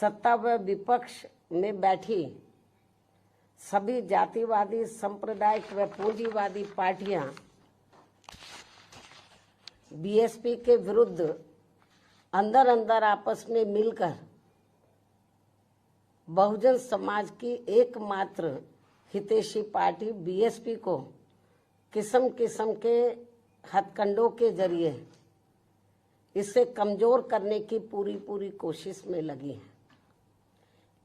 सत्ता व विपक्ष में बैठी सभी जातिवादी, सांप्रदायिक व पूंजीवादी पार्टियां बीएसपी के विरुद्ध अंदर अंदर आपस में मिलकर बहुजन समाज की एकमात्र हितैषी पार्टी बीएसपी को किस्म किस्म के हथकंडों के जरिए इसे कमजोर करने की पूरी कोशिश में लगी है।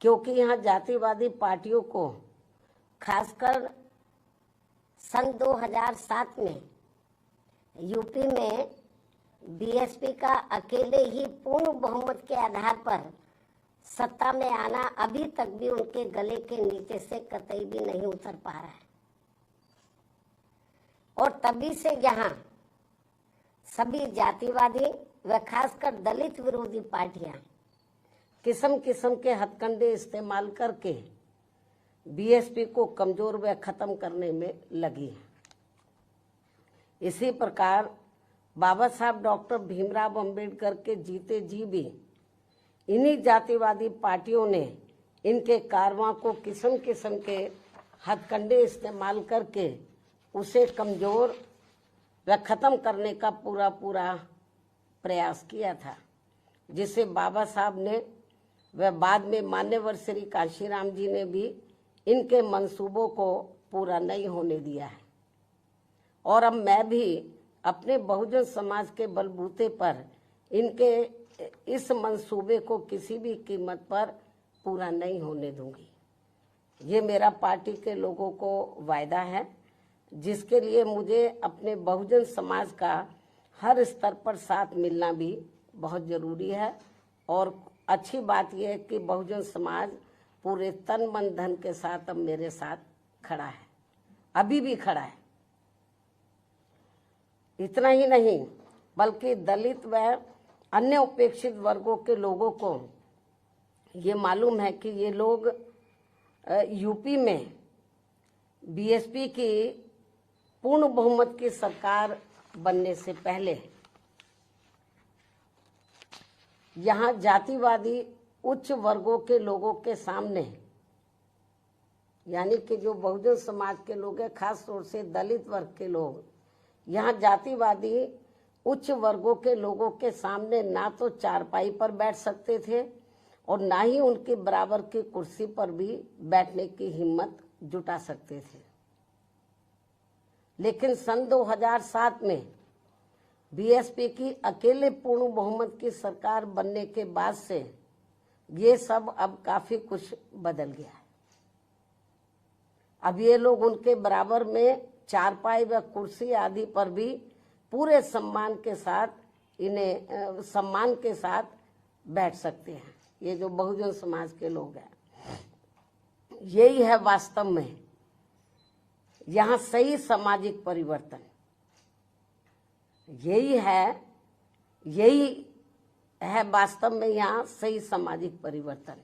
क्योंकि यहाँ जातिवादी पार्टियों को खासकर सन 2007 में यूपी में बीएसपी का अकेले ही पूर्ण बहुमत के आधार पर सत्ता में आना अभी तक भी उनके गले के नीचे से कतई भी नहीं उतर पा रहा है। और तभी से यहाँ सभी जातिवादी व खासकर दलित विरोधी पार्टियां किस्म किस्म के हथकंडे इस्तेमाल करके बीएसपी को कमजोर व खत्म करने में लगी है। इसी प्रकार बाबा साहब डॉक्टर भीमराव अंबेडकर के जीते जी भी इन्हीं जातिवादी पार्टियों ने इनके कारवां को किस्म किस्म के हथकंडे इस्तेमाल करके उसे कमजोर व खत्म करने का पूरा प्रयास किया था, जिसे बाबा साहब ने व बाद में मान्यवर श्री कांशीराम जी ने भी इनके मंसूबों को पूरा नहीं होने दिया है। और अब मैं भी अपने बहुजन समाज के बलबूते पर इनके इस मंसूबे को किसी भी कीमत पर पूरा नहीं होने दूंगी। ये मेरा पार्टी के लोगों को वायदा है, जिसके लिए मुझे अपने बहुजन समाज का हर स्तर पर साथ मिलना भी बहुत जरूरी है। और अच्छी बात यह है कि बहुजन समाज पूरे तन मन धन के साथ अब मेरे साथ खड़ा है, अभी भी खड़ा है। इतना ही नहीं बल्कि दलित व अन्य उपेक्षित वर्गों के लोगों को ये मालूम है कि ये लोग यूपी में बीएसपी की पूर्ण बहुमत की सरकार बनने से पहले यहाँ जातिवादी उच्च वर्गों के लोगों के सामने, यानी कि जो बहुजन समाज के लोग हैं, खास तौर से दलित वर्ग के लोग, यहाँ जातिवादी उच्च वर्गों के लोगों के सामने ना तो चारपाई पर बैठ सकते थे और ना ही उनके बराबर की कुर्सी पर भी बैठने की हिम्मत जुटा सकते थे। लेकिन सन 2007 में बीएसपी की अकेले पूर्ण बहुमत की सरकार बनने के बाद से ये सब अब काफी कुछ बदल गया है। अब ये लोग उनके बराबर में चारपाई व कुर्सी आदि पर भी पूरे सम्मान के साथ बैठ सकते हैं। ये जो बहुजन समाज के लोग हैं, यही है वास्तव में यहाँ सही सामाजिक परिवर्तन। यही है वास्तव में यहाँ सही सामाजिक परिवर्तन,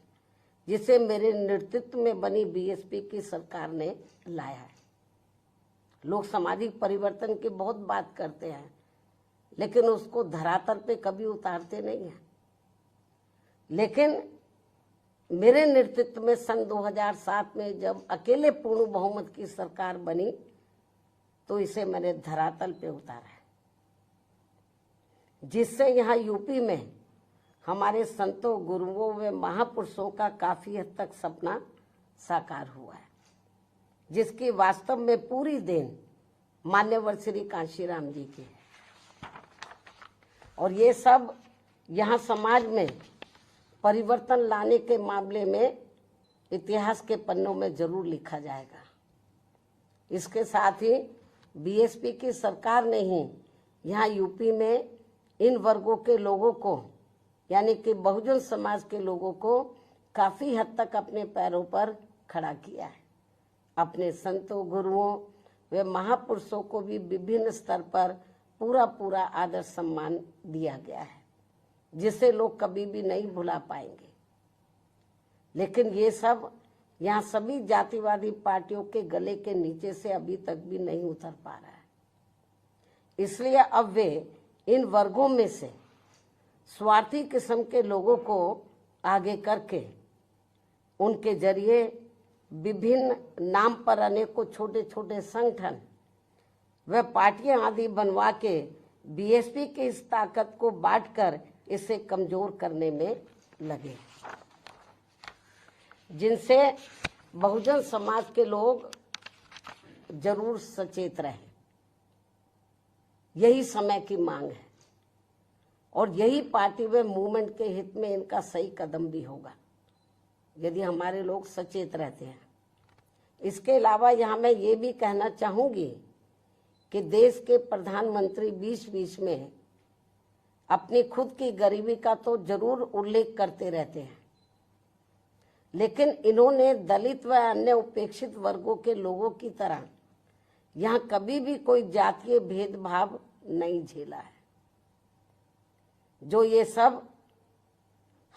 जिसे मेरे नेतृत्व में बनी बीएसपी की सरकार ने लाया है। लोग सामाजिक परिवर्तन की बहुत बात करते हैं, लेकिन उसको धरातल पे कभी उतारते नहीं हैं। लेकिन मेरे नेतृत्व में सन 2007 में जब अकेले पूर्ण बहुमत की सरकार बनी तो इसे मैंने धरातल पे उतारा है, जिससे यहाँ यूपी में हमारे संतों, गुरुओं व महापुरुषों का काफी हद तक सपना साकार हुआ है, जिसकी वास्तव में पूरी देन मान्यवर श्री कांशीराम जी की है। और ये सब यहाँ समाज में परिवर्तन लाने के मामले में इतिहास के पन्नों में जरूर लिखा जाएगा। इसके साथ ही बीएसपी की सरकार ने ही यहाँ यूपी में इन वर्गों के लोगों को, यानी कि बहुजन समाज के लोगों को काफी हद तक अपने पैरों पर खड़ा किया है। अपने संतों, गुरुओं वे महापुरुषों को भी विभिन्न स्तर पर पूरा आदर सम्मान दिया गया है, जिसे लोग कभी भी नहीं भुला पाएंगे। लेकिन ये सब यहाँ सभी जातिवादी पार्टियों के गले के नीचे से अभी तक भी नहीं उतर पा रहा है। इसलिए अब वे इन वर्गों में से स्वार्थी किस्म के लोगों को आगे करके उनके जरिए विभिन्न नाम पर अनेकों छोटे छोटे संगठन व पार्टियां आदि बनवा के बीएसपी की इस ताकत को बांटकर इसे कमजोर करने में लगे, जिनसे बहुजन समाज के लोग जरूर सचेत रहे। यही समय की मांग है और यही पार्टी व मूवमेंट के हित में इनका सही कदम भी होगा यदि हमारे लोग सचेत रहते हैं। इसके अलावा यहाँ मैं ये भी कहना चाहूंगी कि देश के प्रधानमंत्री बीच बीच में अपनी खुद की गरीबी का तो जरूर उल्लेख करते रहते हैं, लेकिन इन्होंने दलित व अन्य उपेक्षित वर्गों के लोगों की तरह यहाँ कभी भी कोई जातीय भेदभाव नहीं झेला है, जो ये सब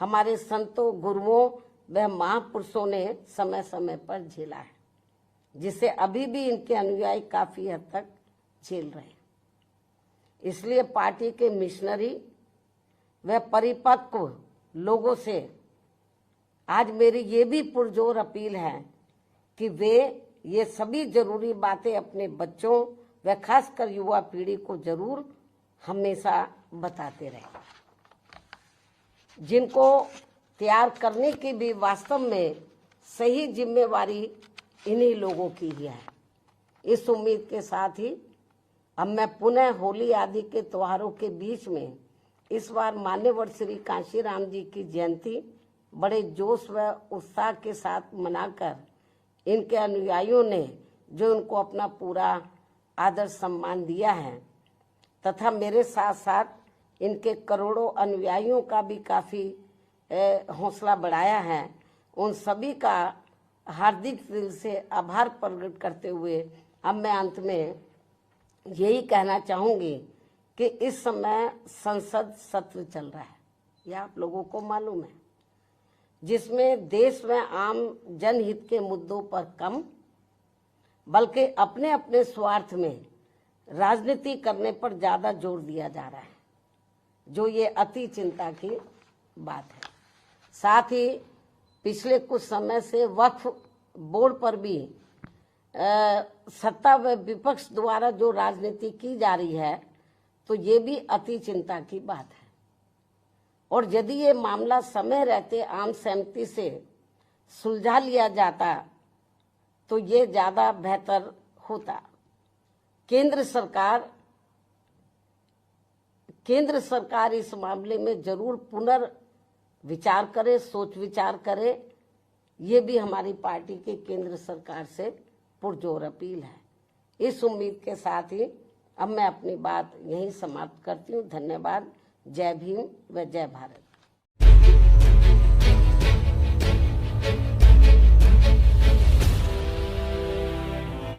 हमारे संतों, गुरुओं व महापुरुषों ने समय समय पर झेला है, जिसे अभी भी इनके अनुयायी काफी हद तक झेल रहे हैं। इसलिए पार्टी के मिशनरी व परिपक्व लोगों से आज मेरी ये भी पुरजोर अपील है कि वे ये सभी जरूरी बातें अपने बच्चों व खासकर युवा पीढ़ी को जरूर हमेशा बताते रहें, जिनको तैयार करने की भी वास्तव में सही जिम्मेवारी इन्हीं लोगों की ही है। इस उम्मीद के साथ ही अब मैं पुनः होली आदि के त्योहारों के बीच में इस बार मान्यवर श्री कांशीराम जी की जयंती बड़े जोश व उत्साह के साथ मनाकर इनके अनुयायियों ने जो उनको अपना पूरा आदर सम्मान दिया है तथा मेरे साथ साथ इनके करोड़ों अनुयायियों का भी काफ़ी हौसला बढ़ाया है, उन सभी का हार्दिक दिल से आभार प्रकट करते हुए अब मैं अंत में यही कहना चाहूँगी कि इस समय संसद सत्र चल रहा है, यह आप लोगों को मालूम है, जिसमें देश में आम जनहित के मुद्दों पर कम बल्कि अपने अपने स्वार्थ में राजनीति करने पर ज़्यादा जोर दिया जा रहा है, जो ये अति चिंता की बात है। साथ ही पिछले कुछ समय से वक्फ बोर्ड पर भी सत्ता व विपक्ष द्वारा जो राजनीति की जा रही है, तो ये भी अति चिंता की बात है और यदि ये मामला समय रहते आम सहमति से सुलझा लिया जाता तो ये ज़्यादा बेहतर होता। केंद्र सरकार इस मामले में जरूर पुनर्विचार करे, सोच विचार करे, ये भी हमारी पार्टी के केंद्र सरकार से पुरजोर अपील है। इस उम्मीद के साथ ही अब मैं अपनी बात यहीं समाप्त करती हूँ। धन्यवाद। जय भीम व जय भारत।